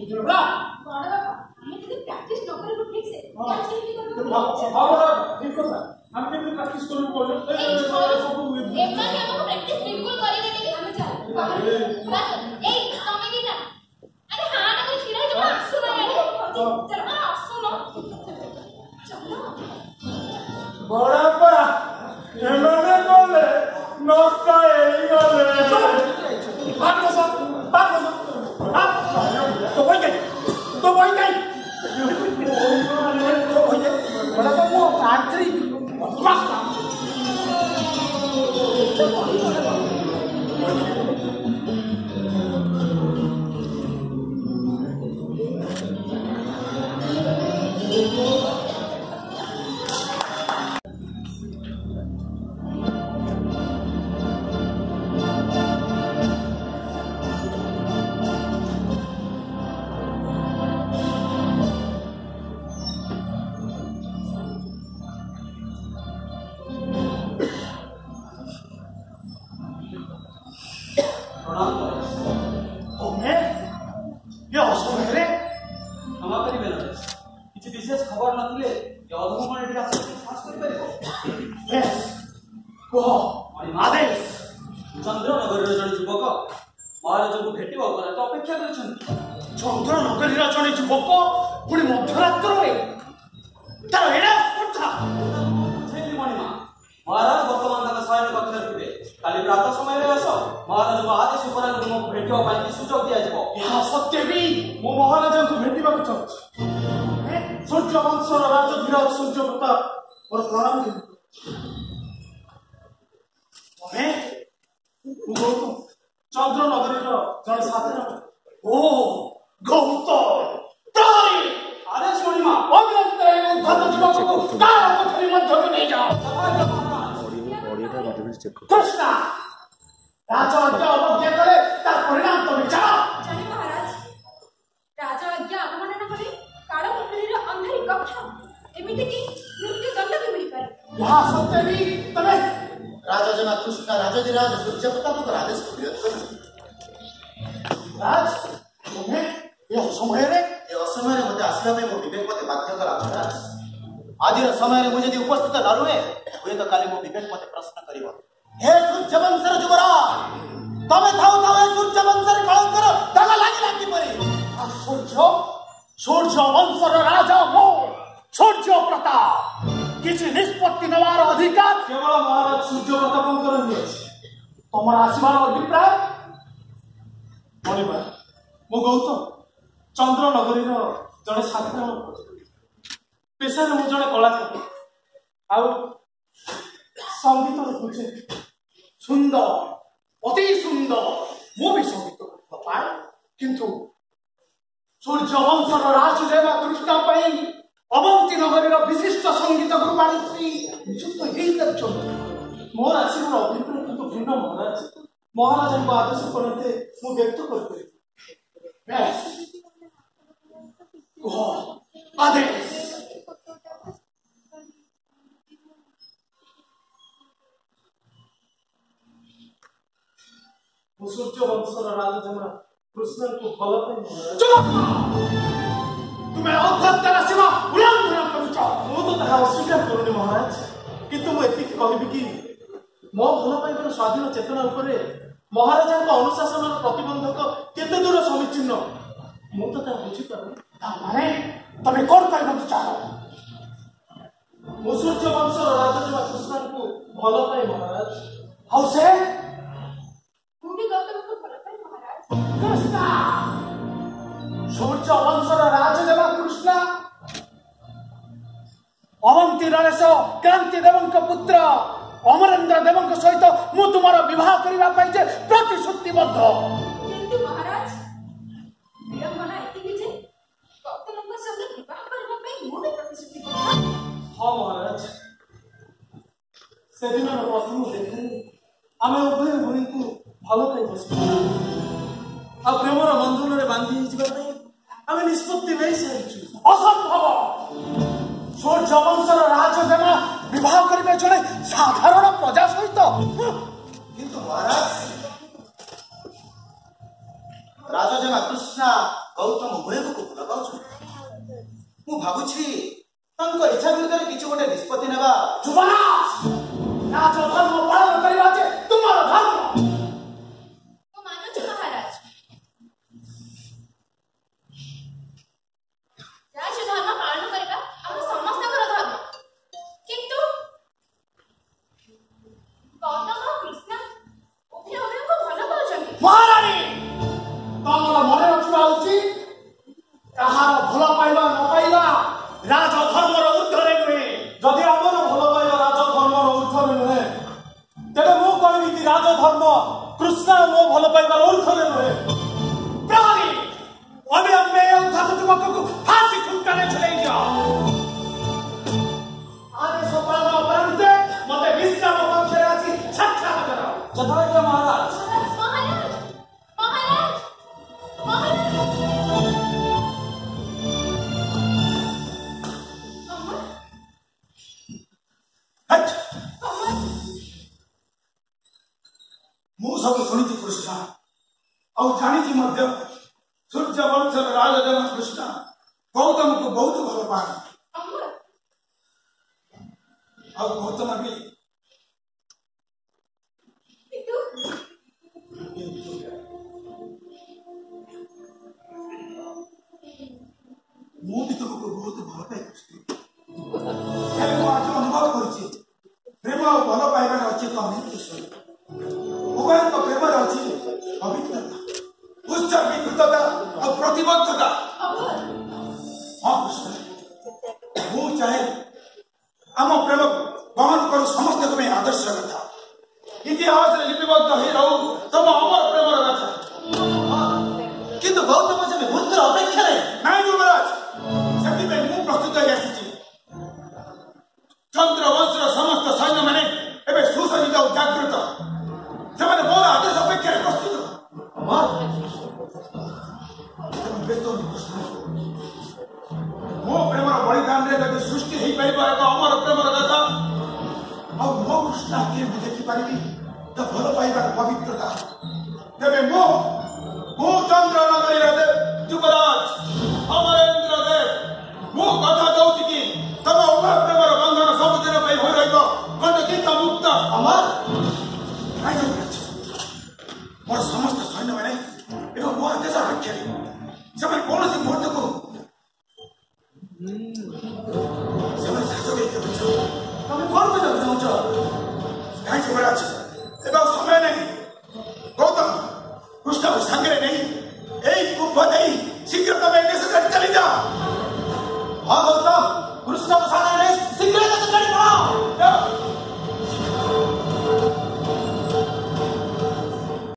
बड़ा बाबा हमें तो प्रैक्टिस न करे ठीक से क्या चीज करबो ठीक है हम केमती प्रैक्टिस करू बोलो सब एमा के हमको प्रैक्टिस बिल्कुल करे नहीं हमें चल बस ए समय की ना अरे हां ना कोई छिड़ा जो आंसू ना चल ना आंसू ना चलो बड़ा पा एमने कोले नष्टा एई गले भाग लो तो भाई गई बड़ा तो वो आंतरी बस चंद्रनगर जन युवक महाराज को भेट अपेक्षा कर चंद्रनगर जन युवक पुणी मध्यरात्र मणिमा महाराज बर्तमान शयन कक्ष थे काली प्रातः समय आस महाराज आदेश तुमको भेटा सुजोग दिया सत्य भी मो महाराज को भेटा चाहूँ सूर्य वंशर राजधीराज सूर्य प्रताप और प्रणाम चंद्रनगर जन साधारण ओ गौतम आदेश मणिमा कृष्णा राजा आज्ञा अवज्ञा करे तार परिणाम तुम जाओ जाने महाराज राजा आज्ञा अवमानना करे काळ कोठरीर अंधारी कक्ष एमिति कि मृत्यु दंड भी मिल पारे यहाँ सत्य भी तमे राजा जना कृष्ण राजधिराज सूर्य प्रताप को आदेश को विरोध कर राज तुम्हें ये असमय रे मते आसला में मो विवेक मते बाध्य कला महाराज आज समय रे मुझे उपस्थित न रुए हुए तो काली मो विवेक मते प्रश्न करिवो हे सूर्य वंशर जुबराज तमे थाउ थाउ हे सूर्य वंशर कलंकर दागा लागी लागी परे सूर्य वंशर राजा मो सूर्य प्रताप किसी निष्पत्ति नवार अधिकार केवल महाराज सूर्य प्रताप तुम आसबार अभिप्राय मणिमा मो गौतम चंद्रनगरी जड़े साधारण पेशा मु जड़े कलाकार संगीत बुझे सुंदर अति सुंदर मु भी संगीत पाए किंतु सूर्य वंशर राजदेवा कृष्ण अवंती नगर विशिष्ट संगीत गुरु नियुक्त मोर आसवर अभिप्राय किंतु भिन्न महाराज आदेश पड़ते मुझे व्यक्त कर आदेश सूर्य वंशर राजा कृष्ण को भल तुम्हें अध्यक्षर सीमा उल्लंघन करुच मुझे अस्वीकार करूनी महाराज किंतु मुझे कहबी कि मो भल पाइबार स्वाधीन चेतना उपरे महाराजा अनुशासन प्रतिबंधक केते दूर समीचीन मुझे बुझीपार तमें कौन कहना चाह मु सूर्य वंशर राजा कृष्ण को भल पाए महाराज हाउ से मुझे गौतम को भल पाए महाराज कृष्ण सूर्य वंशर राजदेवा कृष्ण अवंती नरेश क्रांति देवंक पुत्र अमरेन्द्र देवंक सहित मु तुमार विवाह करने प्रतिश्रुतिबद्ध किंतु महाराज विडंबना एतिकी जे गौतमଙ୍କ संग विवाह करबा पई मु भी प्रतिश्रुतिबद्ध हां महाराज से दिन प्रथम देखले आमे उभय भूमि को भलो पाई बस आ प्रेमर बंधन रे बांधी हिजबा पई आमे निष्पत्ति नै सारिछु असंभव सूर्य वंशर राजदेवा विवाह करिबे जणे साधारण प्रजा सहित किंतु महाराज राजा जना कृष्ण गौतम उभय को भूल पाउछ मु भाबुछि तंको इच्छा विरुद्ध किछु गोटे निष्पत्ति नेबा जुबराज राज धर्म पालन करिबा जे तुमर धर्म ମୁଁ ମାନୁଛି ମହାରାଜ ରାଜ ଧର୍ମ ପାଳନ କରିବା ଆମ ସମସ୍ତଙ୍କର ଧର୍ମ କିନ୍ତୁ ଗୌତମ କୃଷ୍ଣ ଉଭୟ ଉଭୟଙ୍କୁ ଭଲ ପାଉଛନ୍ତି ମହାରାଣୀ ତମର ମନେ ରଖିବା ଉଚିତ କାହାର ଭଲ ପାଇବା ନ ପାଇବା ରାଜ ଧର୍ମର ଊର୍ଦ୍ଧ୍ୱରେ ନୁହେଁ ଯଦି ଆମର ଭଲ ପାଇବା ରାଜ ଧର୍ମର ଊର୍ଦ୍ଧ୍ୱରେ ନୁହେଁ ତେବେ ମୁଁ କହିବି କି ରାଜ ଧର୍ମ କୃଷ୍ଣ ମୋ ଭଲ ପାଇବାର ଊର୍ଦ୍ଧ୍ୱରେ ନୁହେଁ ପ୍ରହରୀ ଅବିଳମ୍ବେ ଏ ଉଦ୍ଧତ ଯୁବକକୁ ଫାଶୀ ଖୁଣ୍ଟରେ ଝୁଲାଇ ଦିଅ ଆଦେଶ ପାଳନ ଉପରାନ୍ତେ ମତେ ବିଶ୍ରାମ କକ୍ଷରେ ଆସି ସାକ୍ଷାତ କର ଯଥାଜ୍ଞା ମହାରାଜ ମହାରାଜ ମହାରାଜ ମହାରାଜ ମୁଁ ସବୁ ଶୁଣିଛି କୃଷ୍ଣ ଆଉ ଜାଣିଛି ମଧ୍ୟ ସୂର୍ଯ୍ୟ ବଂଶର ରାଜଜନ କୃଷ୍ଣ ଗୌତମକୁ ବହୁତ ଭଲ ପାଆନ୍ତି ଆଉ ଗୌତମ ବି ମୁଁ ବି ତୁମକୁ ବହୁତ ଭଲ ପାଏ କୃଷ୍ଣ ହେଲେ ମୁଁ ଆଜି ଅନୁଭବ କରୁଛି ପ୍ରେମ ଆଉ ଭଲ ପାଇବାରେ ଅଛି ଏକ ଅନିର୍ଦ୍ଦିଷ୍ଟ ଉଭୟଙ୍କ ପ୍ରେମରେ ଅଛି ପବିତ୍ରତା ଉତ୍ସର୍ଗୀକୃତତା ଆଉ ପ୍ରତିବଦ୍ଧତା ହଁ କୃଷ୍ଣ ମୁଁ ଚାହେଁ ଆମ ପ୍ରେମ ବହନ କରୁ ସମସ୍ତଙ୍କ ପାଇଁ ଆଦର୍ଶ କଥା ଇତିହାସରେ ଲିପିବଦ୍ଧ ହେଇ ରହୁ ତମ ଅମର ପ୍ରେମର କଥା କିନ୍ତୁ ଗୌତମ ଯେବେ ମୃତ୍ୟୁର ଅପେକ୍ଷାରେ ନାଇଁ ଯୁବରାଜ ସେଥିପାଇଁ ମୁଁ ପ୍ରସ୍ତୁତ ହେଇ ଆସିଛି ଚନ୍ଦ୍ରବଂଶର ସମସ୍ତ ସୈନ୍ୟମାନେ ଏବେ ସୁସଜ୍ଜିତ ଓ ଜାଗୃତ ସେମାନେ ମୋର ଆଦେଶ ଅପେକ୍ଷାରେ ପ୍ରସ୍ତୁତ ମୋ ପ୍ରେମର ବଳିଦାନରେ ଯଦି ସୃଷ୍ଟି ହେଇପାରିବ ଏକ ଅମର ପ୍ରେମର କଥା ଆଉ ମୋ କୃଷ୍ଣ ଆଖିରେ ମୁଁ ଦେଖିପାରିବି ତ ଭଲ ପାଇବାର ପବିତ୍ରତା ତେବେ ମୁଁ ଚନ୍ଦ୍ର ନଗରୀର ଯୁବରାଜ ଅମରେନ୍ଦ୍ର ଦେବ ମୁଁ କଥା ଦଉଛି କି ତମ ଉଭୟ ପ୍ରେମର ବନ୍ଧନ ସବୁଦିନ ପାଇଁ ହୋଇ ରହିବ ଗଣ୍ଡକିତ ମୁକ୍ତ ଅମର ମୋର ସମସ୍ତ ସୈନ୍ୟମାନେ ଏବଂ ମୋ ଆଦେଶ ଅପେକ୍ଷାରେ ସେମାନେ କୌଣସି ମୁହୂର୍ତ୍ତକୁ ସେମାନେ ଶେଷ ହେଇକି ତମେ କଣ କରିବାକୁ ଚାହୁଁଛ କାହିଁ ଯୁବରାଜ